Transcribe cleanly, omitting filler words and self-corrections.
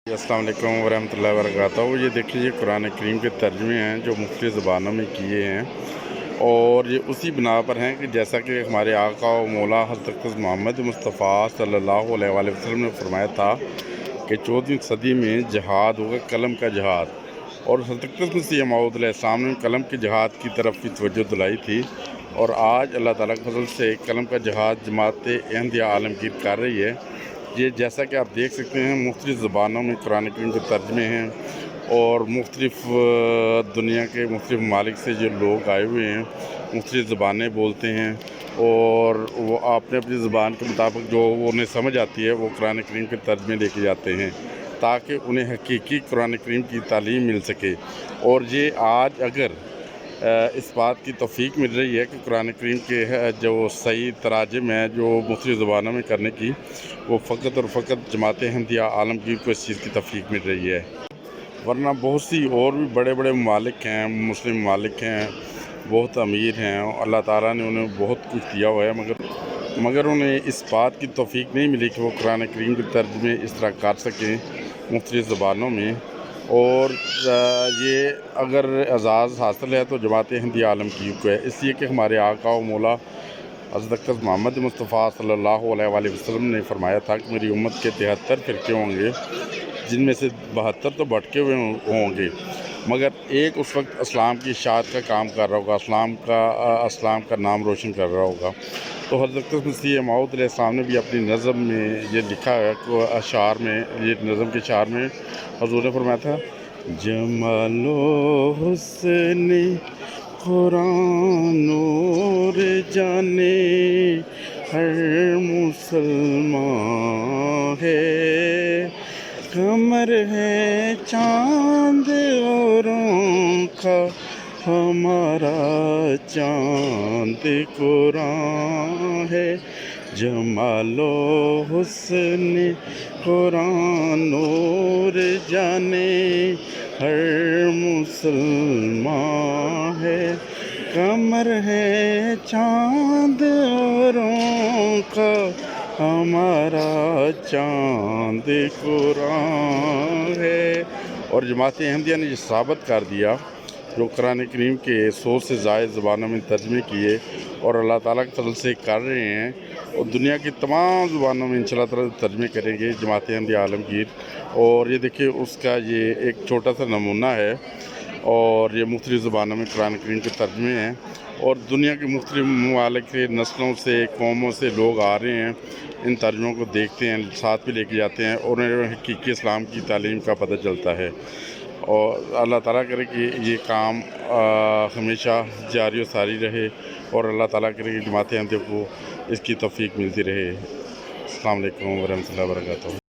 अस्सलाम वालेकुम वरहमतुल्लाहि वबरकातुहू। ये देखिए, ये कुरान करीम के तर्जमे हैं जो मुख्तलिफ़ ज़बानों में किए हैं, और ये उसी बिना पर हैं कि जैसा कि हमारे आका व मौला हज़रत मोहम्मद मुस्तफ़ा सल्लल्लाहु अलैहि वसल्लम ने फरमाया था कि 14वीं सदी में जिहाद होगा, कलम का जिहाद। और हज़रत मसीह मऊद अलैहिस्सलाम ने कलम के जिहाद की तरफ भी तवज्जो दिलाई थी, और आज अल्लाह ताला के फज़ल से कलम का जिहाद जमात अहमदिया आलमगीर कर रही है। ये जैसा कि आप देख सकते हैं, मुख्तलिफ़ ज़बानों में कुरान करीम के तर्जमे हैं, और मुख्तलिफ़ दुनिया के मुख्तलिफ़ ममालिक से जो लोग आए हुए हैं मुख्तलिफ़ ज़बानें बोलते हैं, और वो अपने अपनी ज़बान के मुताबिक जो उन्हें समझ आती है वो कुरान करीम के तर्जमे लेके जाते हैं, ताकि उन्हें हकीकी कुरान करीम की तालीम मिल सके। और ये आज अगर इस बात की तौफ़ीक मिल रही है कि कुरान करीम के जो सही तराजम है जो मुख्तलिफ़ ज़बानों में करने की, वो फ़कत और फ़कत जमात अहमदिया आलमगीर को इस चीज़ की तौफ़ीक मिल रही है। वरना बहुत सी और भी बड़े बड़े ममालिक हैं, मुस्लिम ममालिक हैं, बहुत अमीर हैं, अल्लाह ताला ने उन्हें बहुत कुछ दिया हुआ है, मगर उन्हें इस बात की तौफ़ीक नहीं मिली कि वो कुरान करीम के तर्जमे इस तरह कर सकें मुख्तलिफ़ ज़बानों में। और ये अगर एज़ाज़ हासिल है तो जमात अहमदिया आलमगीर को है, इसलिए कि हमारे आका व मौला हज़रत मोहम्मद मुस्तफ़ा सल्लल्लाहु अलैहि वसल्लम ने फरमाया था कि मेरी उम्मत के 73 फ़िरके होंगे, जिनमें से 72 तो भटके हुए होंगे, मगर एक उस वक्त इस्लाम की इशाअत का काम कर रहा होगा, इस्लाम का नाम रोशन कर रहा होगा। तो हज़रत मसीह मऊद अलैहिस्सलाम ने भी अपनी नज़म में ये लिखा है कि अशार में, ये नज़म के अशार में हुज़ूर ने फरमाया था, जमालो हुस्ने कुरान नूर जाने हर मुसलमान है, कमर है चाँद औरों का हमारा चाँद कुरान है। जमालो हुस्ने कुरान नूर जाने हर मुसलमान है, कमर है चाँद औरों का हमारा चाँद कुरान है। और जमात अहमदिया ने ये साबित कर दिया, जो कुरान करीम के 100 से ज़ायद ज़बानों में तर्जमे किए और अल्लाह ताला के फज़ल से कर रहे हैं, और दुनिया की तमाम ज़बानों में इंशाअल्लाह ताला तर्जमे करेंगे जमात अहमदिया आलमगीर। और ये देखिए, उसका ये एक छोटा सा नमूना है, और ये मुख्तलिफ़ ज़बानों में कुरान करीम के तर्जमे हैं, और दुनिया के मुख्तलिफ़ ममालिक के नस्लों से, कौमों से लोग आ रहे हैं, इन तर्जुमों को देखते हैं, साथ भी लेके जाते हैं, और उन्हें हकीकी इस्लाम की तालीम का पता चलता है। और अल्लाह ताला करे कि ये काम हमेशा जारी व सारी रहे, और अल्लाह ताला करे कि जमात अहमदिया को इसकी तौफ़ीक मिलती रहे। अस्सलाम वालेकुम वरहमतुल्लाहि वबरकातुहू।